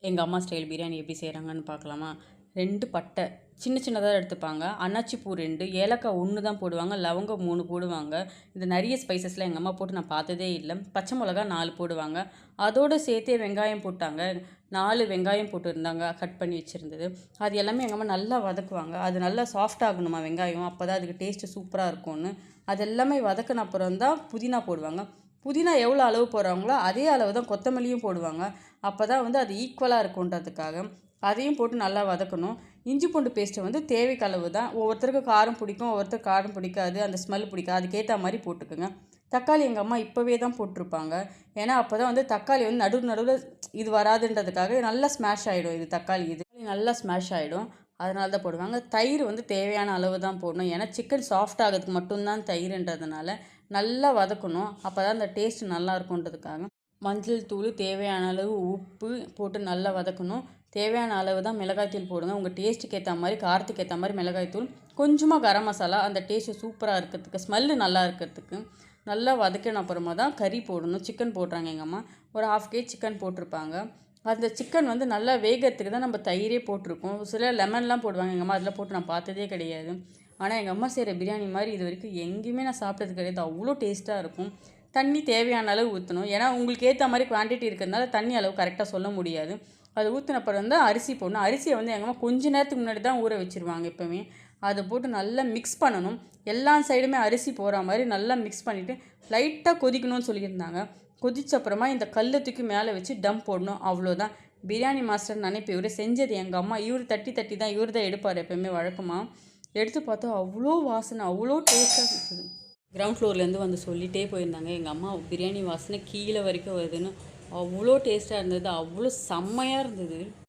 எங்கள் அம்மா ஸ்டைல் பிரியாணி எப்படி செய்கிறாங்கன்னு பார்க்கலாமா? 2 பட்டை சின்ன சின்னதாக எடுத்துப்பாங்க. அன்னாச்சி பூ 2, ஏலக்காய் 1 தான் போடுவாங்க. லவங்கம் 3 போடுவாங்க. இது நிறைய ஸ்பைசஸ்லாம் எங்கள் அம்மா போட்டு நான் பார்த்ததே இல்லை. பச்சை மிளகா 4 போடுவாங்க. அதோடு சேர்த்தே வெங்காயம் போட்டாங்க. 4 வெங்காயம் போட்டுருந்தாங்க, கட் பண்ணி வச்சுருந்தது. அது எல்லாமே எங்கள் அம்மா நல்லா வதக்குவாங்க. அது நல்லா சாஃப்ட் ஆகணுமா வெங்காயம், அப்போ தான் அதுக்கு டேஸ்ட்டு சூப்பராக இருக்கும்னு. அது எல்லாமே வதக்கின அப்புறம் தான் புதினா போடுவாங்க. புதினா எவ்வளோ அளவு போடுறாங்களோ அதே அளவு தான் கொத்தமல்லியும் போடுவாங்க. அப்போ தான் வந்து அது ஈக்குவலாக இருக்குன்றதுக்காக அதையும் போட்டு நல்லா வதக்கணும். இஞ்சி பூண்டு பேஸ்ட்டு வந்து தேவைக்கு அளவு தான். ஒவ்வொருத்தருக்கு காரம் பிடிக்கும், ஒவ்வொருத்தருக்கு காரம் பிடிக்காது, அந்த ஸ்மெல் பிடிக்காது. அதுக்கேற்ற மாதிரி போட்டுக்கோங்க. தக்காளி எங்கள் அம்மா இப்போவே தான் போட்டிருப்பாங்க. ஏன்னா அப்போ தான் வந்து தக்காளி வந்து நடுவில் இது வராதுன்றதுக்காக நல்லா ஸ்மாஷ் ஆகிடும். இது தக்காளி நல்லா ஸ்மாஷ் ஆகிடும். அதனால தான் போடுவாங்க. தயிர் வந்து தேவையான அளவு தான் போடணும். ஏன்னா சிக்கன் சாஃப்ட் ஆகிறதுக்கு மட்டும்தான் தயிர்ன்றதுனால நல்லா வதக்கணும். அப்போ தான் அந்த டேஸ்ட்டு நல்லா இருக்குன்றதுக்காக. மஞ்சள் தூள், தேவையான அளவு உப்பு போட்டு நல்லா வதக்கணும். தேவையான அளவு தான் மிளகாய்த்தூள் போடுங்க. உங்கள் டேஸ்ட்டுக்கு ஏற்ற மாதிரி, காரத்துக்கு ஏற்ற மாதிரி மிளகாய்த்தூள், கொஞ்சமாக கரம் மசாலா, அந்த டேஸ்ட்டு சூப்பராக இருக்கிறதுக்கு, ஸ்மெல்லு நல்லா இருக்கிறதுக்கு நல்லா வதக்கின அப்புறமா தான் கறி போடணும். சிக்கன் போடுறாங்க எங்கள் அம்மா. ஒரு 1/2 கேஜி சிக்கன் போட்டிருப்பாங்க. அந்த சிக்கன் வந்து நல்லா வேகிறதுக்கு தான் நம்ம தயிரே போட்டிருக்கோம். சில லெமன்லாம் போடுவாங்க எங்கள் அம்மா. அதில் போட்டு நான் பார்த்ததே கிடையாது. ஆனால் எங்கள் அம்மா செய்கிற பிரியாணி மாதிரி இது வரைக்கும் எங்கேயுமே நான் சாப்பிட்டது கிடையாது. அவ்வளோ டேஸ்ட்டாக இருக்கும். தண்ணி தேவையான அளவு ஊற்றணும். ஏன்னா உங்களுக்கு ஏற்ற மாதிரி குவான்டிட்டி இருக்கிறதுனால தண்ணி அளவு கரெக்டாக சொல்ல முடியாது. அது ஊற்றின அப்புறம் தான் அரிசி போடணும். அரிசியை வந்து எங்கள் அம்மா கொஞ்ச நேரத்துக்கு முன்னாடி தான் ஊற வச்சுருவாங்க எப்போவுமே. அதை போட்டு நல்லா மிக்ஸ் பண்ணணும். எல்லா சைடுமே அரிசி போகிற மாதிரி நல்லா மிக்ஸ் பண்ணிவிட்டு லைட்டாக கொதிக்கணும்னு சொல்லியிருந்தாங்க. கொதிச்ச அப்புறமா இந்த கல்லை தூக்கி மேலே வச்சு டம் போடணும். அவ்வளோதான். பிரியாணி மாஸ்டர் நினைப்பு. இவரை செஞ்சது எங்கள் அம்மா. இவர் தட்டி தட்டி தான் இவர் தான் எடுப்பார் எப்போயுமே வழக்கமாக. எடுத்து பார்த்தா அவ்வளோ வாசனை, அவ்வளோ டேஸ்ட்டாக இருக்குது. கிரவுண்ட் ஃப்ளோர்லேருந்து வந்து சொல்லிகிட்டே போயிருந்தாங்க, எங்கள் அம்மா பிரியாணி வாசனை கீழே வரைக்கும் வருதுன்னு. அவ்வளோ டேஸ்ட்டாக இருந்தது, அவ்வளோ செம்மையாக இருந்தது.